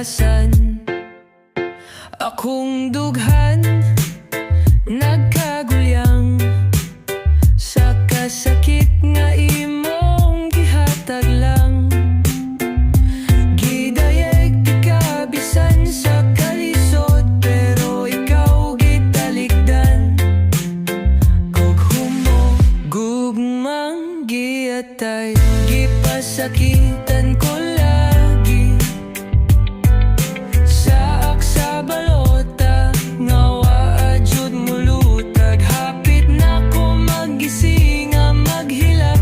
kalawasan. Akong dughan nagkagulyang sa kasakit nga imong gihatag lang. Gidayeg ti ka bisan sa kalisod, pero ikaw gitalikdan. Kog humo gugmang giatay, gipasakitan ko lagi sa aksa balota, ngawa adyod mulutag. Hapit na ko magising nga maghilap,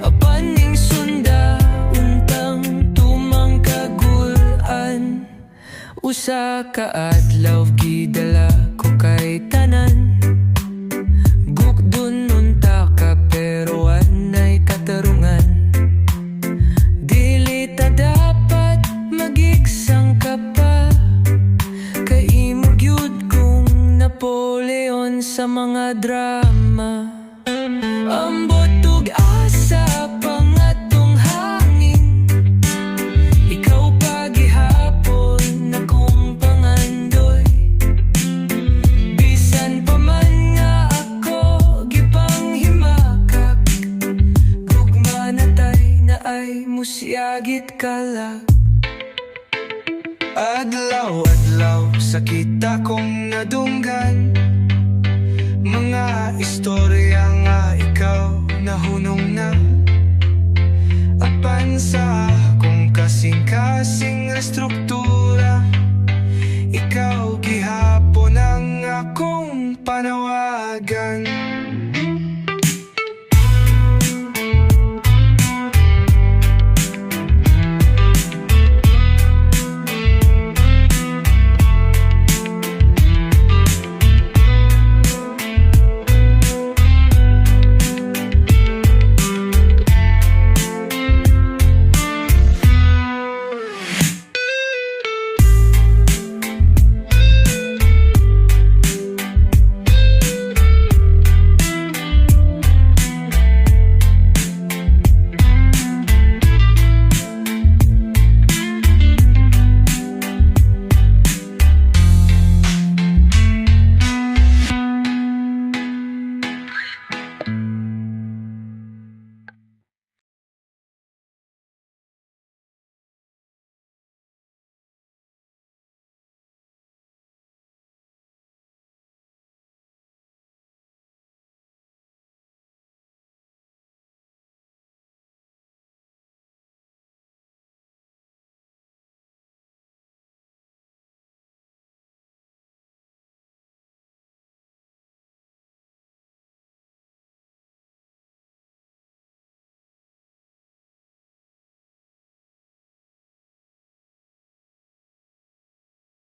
apan ning sunda untang tumang kagulan. Usa ka adlaw gidala ko kay tanan, gukdon unta ka pero anay katarungan. Dili ta dapat magigsang ka pa, kay imo gyud kong Napoleon sa mga drama. Ambot ug asa pangatong hangin, ikaw pa gihapon akong pangandoy. Bisan pa man nga ako gipanghimakak, gugma natay na ay musyagit kalag. Adlaw-adlaw sakit akong nadunggan, mga istorya nga ikaw nahunong na. Apan sa akong kasing-kasing restruktura,